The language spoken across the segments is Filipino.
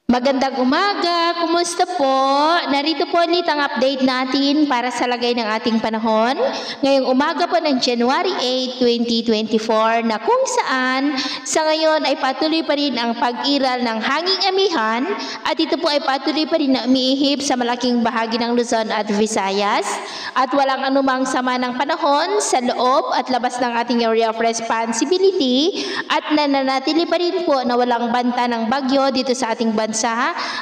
Magandang umaga! Kumusta po? Narito po ulit ang update natin para sa lagay ng ating panahon. Ngayong umaga po ng January 8, 2024 na kung saan sa ngayon ay patuloy pa rin ang pag-iral ng hanging amihan at ito po ay patuloy pa rin na umiihip sa malaking bahagi ng Luzon at Visayas at walang anumang sama ng panahon sa loob at labas ng ating area of responsibility at nananatili pa rin po na walang banta ng bagyo dito sa ating bansa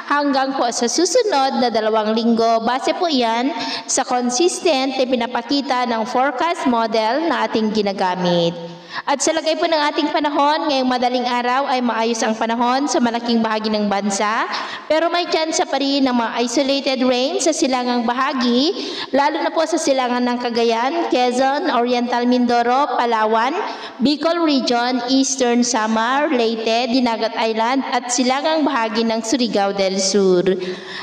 hanggang po sa susunod na 2 linggo. Base po yan sa consistent na pinapakita ng forecast model na ating ginagamit. At sa lagay po ng ating panahon, ngayong madaling araw ay maayos ang panahon sa malaking bahagi ng bansa, pero may chance pa rin ng mga isolated rain sa silangang bahagi, lalo na po sa silangan ng Cagayan, Quezon, Oriental Mindoro, Palawan, Bicol Region, Eastern Samar, Leyte, Dinagat Island at silangang bahagi ng Surigao del Sur.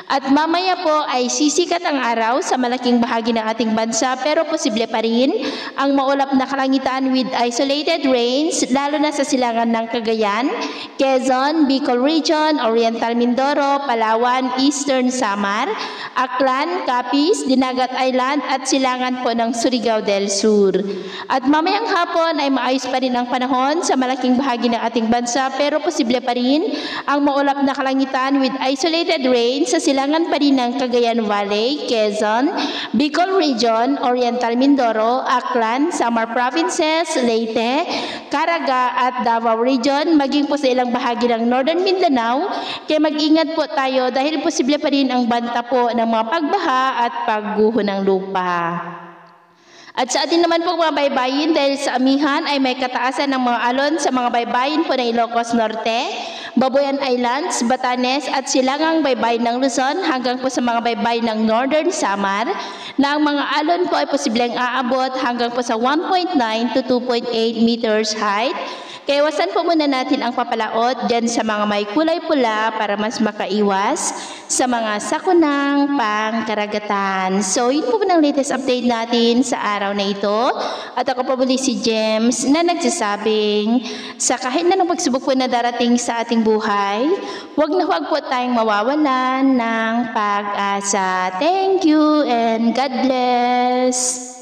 At mamaya po ay sisikat ang araw sa malaking bahagi ng ating bansa, pero posible pa rin ang maulap na kalangitan with isolated rains, lalo na sa silangan ng Cagayan, Quezon, Bicol Region, Oriental Mindoro, Palawan, Eastern Samar, Aklan, Capiz, Dinagat Island at silangan po ng Surigao del Sur. At mamayang hapon ay maayos pa rin ang panahon sa malaking bahagi ng ating bansa, pero posible pa rin ang maulap na kalangitan with isolated rains sa silangan pa rin ng Cagayan Valley, Quezon, Bicol Region, Oriental Mindoro, Aklan, Samar Provinces, Leyte, Caraga at Davao Region, maging po sa ilang bahagi ng Northern Mindanao. Kaya mag-ingat po tayo dahil posible pa rin ang banta po ng mga pagbaha at pagguho ng lupa. At sa atin naman po mga baybayin, dahil sa amihan ay may kataasan ng mga alon sa mga baybayin po ng Ilocos Norte, Babuyan Islands, Batanes at silangang baybayin ng Luzon hanggang po sa mga baybayin ng Northern Samar na ang mga alon po ay posibleng aabot hanggang po sa 1.9 to 2.8 meters height. Kaya iwasan po muna natin ang papalaot dyan sa mga may kulay pula para mas makaiwas sa mga sakunang pangkaragatan. So, yun po ng latest update natin sa araw na ito. At ako po muli si James na nagsasabing sa kahit na ng pagsubok po na darating sa ating buhay, huwag po tayong mawawalan ng pag-asa. Thank you and God bless!